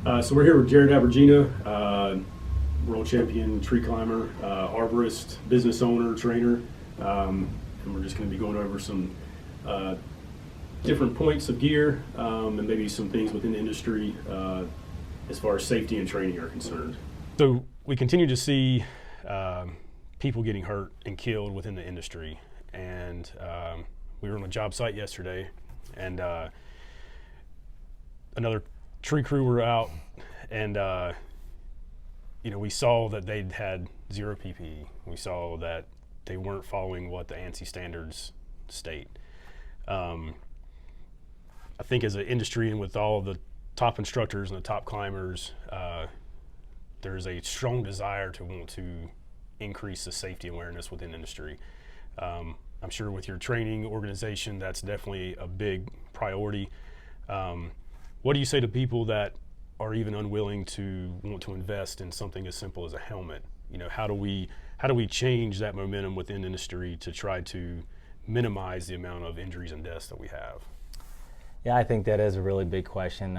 So we're here with Jared Abrojena, world champion tree climber, arborist, business owner, trainer, and we're just going to be going over some different points of gear and maybe some things within the industry as far as safety and training are concerned. So we continue to see people getting hurt and killed within the industry, and we were on a job site yesterday, and another tree crew were out, and we saw that they'd had zero PPE. We saw that they weren't following what the ANSI standards state. I think as an industry and with all of the top instructors and the top climbers, there's a strong desire to want to increase the safety awareness within industry. I'm sure with your training organization, that's definitely a big priority. What do you say to people that are even unwilling to want to invest in something as simple as a helmet? How do we change that momentum within industry to try to minimize the amount of injuries and deaths that we have? Yeah, I think that is a really big question,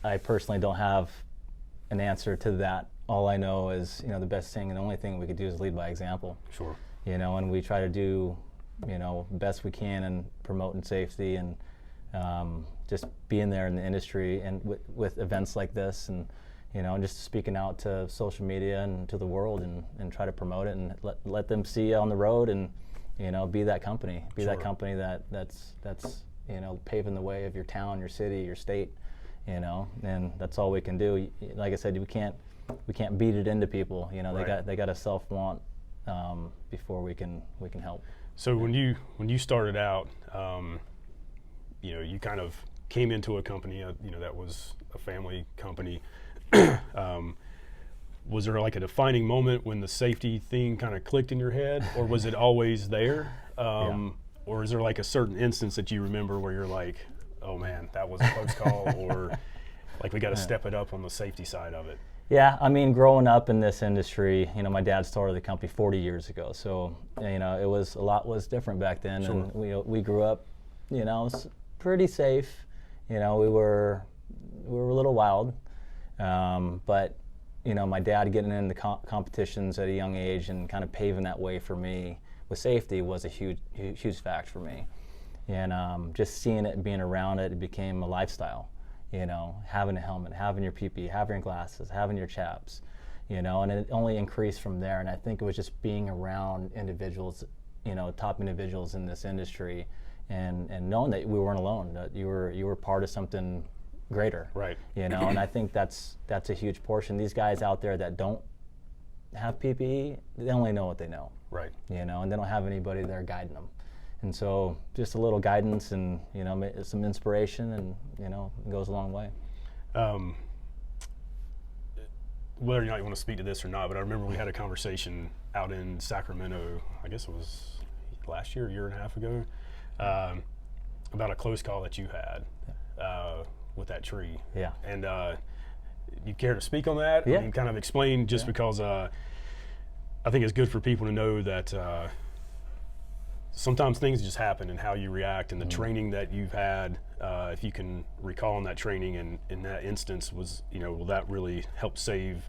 I personally don't have an answer to that. All I know is, the best thing and the only thing we could do is lead by example. Sure. And we try to do, best we can in promoting safety and just being there in the industry and with events like this, and just speaking out to social media and to the world and try to promote it and let them see you on the road and be that company, Sure. that company that's paving the way of your town, your city, your state, and that's all we can do. Like I said, we can't beat it into people. Right. They got to self-want before we can help. So when you started out, you kind of came into a company, that was a family company. Was there like a defining moment when the safety thing kind of clicked in your head, or was it always there? Yeah. Or is there like a certain instance that you remember where you're like, oh man, that was a close call, or like we got to step it up on the safety side of it? Yeah, I mean, growing up in this industry, my dad started the company 40 years ago, so it was a lot was different back then. Sure. And we grew up, pretty safe. We were a little wild, but my dad getting into competitions at a young age and kind of paving that way for me with safety was a huge fact for me. And just seeing it, being around it, it became a lifestyle. Having a helmet, having your PPE, having your glasses, having your chaps, and it only increased from there. And I think it was just being around individuals, top individuals in this industry, and knowing that we weren't alone, that you were part of something greater. Right. And I think that's a huge portion. These guys out there that don't have PPE, they only know what they know. Right. And they don't have anybody there guiding them. And so just a little guidance and, some inspiration, and, it goes a long way. Whether or not you want to speak to this or not, but I remember we had a conversation out in Sacramento, I guess it was last year, a year and a half ago, about a close call that you had with that tree. Yeah. And you care to speak on that? Yeah. I mean, kind of explain, just because I think it's good for people to know that sometimes things just happen, and how you react, and the training that you've had, if you can recall in that training, and in that instance will that really help save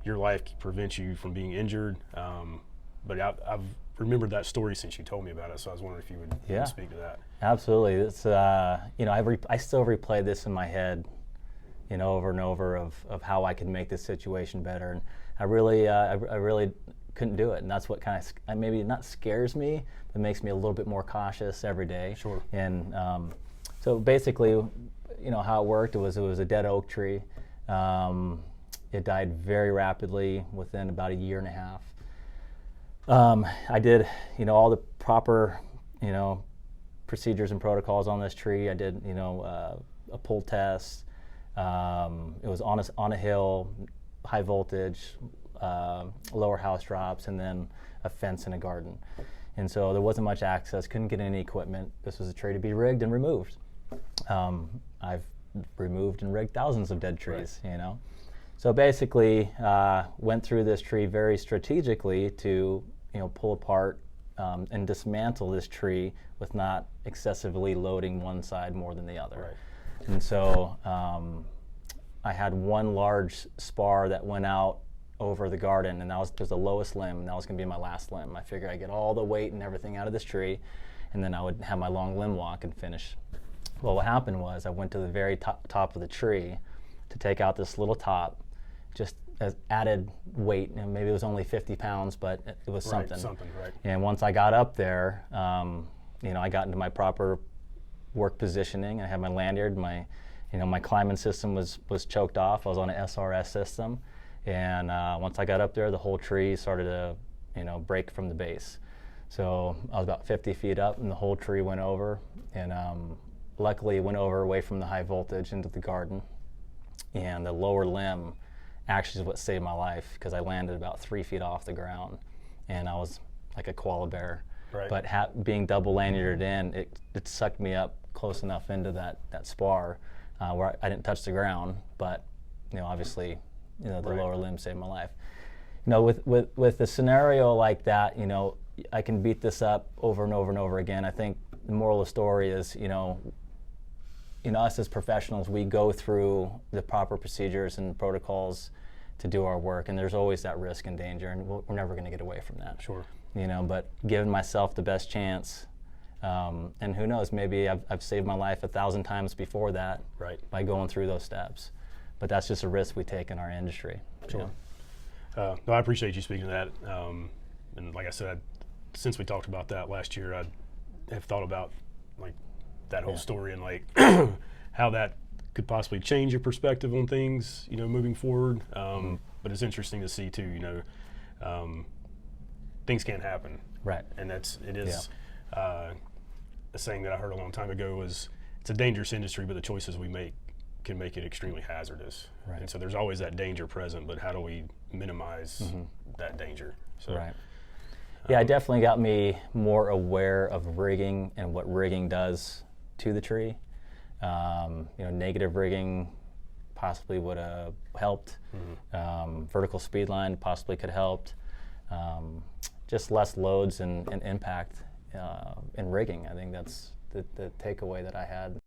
your life, prevent you from being injured? But I've remembered that story since you told me about it, so I was wondering if you would speak to that. Absolutely. It's I still replay this in my head, over and over of how I could make this situation better, and I really couldn't do it, and that's what kind of maybe not scares me, but makes me a little bit more cautious every day. Sure. And so basically, how it worked, it was a dead oak tree. It died very rapidly within about a year and a half. I did all the proper procedures and protocols on this tree. I did a pull test. It was on a hill, high voltage, lower house drops, and then a fence in a garden. And so there wasn't much access, couldn't get any equipment. This was a tree to be rigged and removed. I've removed and rigged thousands of dead trees, Right. So basically, went through this tree very strategically to, pull apart and dismantle this tree with not excessively loading one side more than the other. Right. And so I had one large spar that went out over the garden, and that was the lowest limb, and that was going to be my last limb. I figured I'd get all the weight and everything out of this tree, and then I would have my long limb walk and finish. Well, what happened was I went to the very top of the tree to take out this little top, just as added weight, and maybe it was only 50 pounds, but it was something. Right. And once I got up there, I got into my proper work positioning. I had my lanyard, my climbing system was choked off. I was on an SRS system, and once I got up there, the whole tree started to, break from the base. So I was about 50 feet up, and the whole tree went over, and luckily it went over away from the high voltage into the garden. And the lower limb actually is what saved my life, because I landed about 3 feet off the ground, and I was like a koala bear. Right. But being double lanyarded in, it sucked me up close enough into that spar where I didn't touch the ground, but obviously, the lower limb saved my life. With a scenario like that, I can beat this up over and over and over again. I think the moral of the story is, us as professionals, we go through the proper procedures and protocols to do our work, and there's always that risk and danger, and we're never going to get away from that. Sure. But giving myself the best chance, and who knows, maybe I've saved my life 1,000 times before that, right, by going through those steps. But that's just a risk we take in our industry. Sure. No, I appreciate you speaking to that. And like I said, since we talked about that last year, I have thought about like that whole story and like how that could possibly change your perspective on things, moving forward. But it's interesting to see too, things can happen. Right. And it is a saying that I heard a long time ago was, it's a dangerous industry, but the choices we make can make it extremely hazardous. Right. And so there's always that danger present, but how do we minimize that danger? So, right. Yeah, it definitely got me more aware of rigging and what rigging does to the tree. Negative rigging possibly would have helped. Vertical speed line possibly could have helped. Just less loads and impact in rigging. I think that's the takeaway that I had.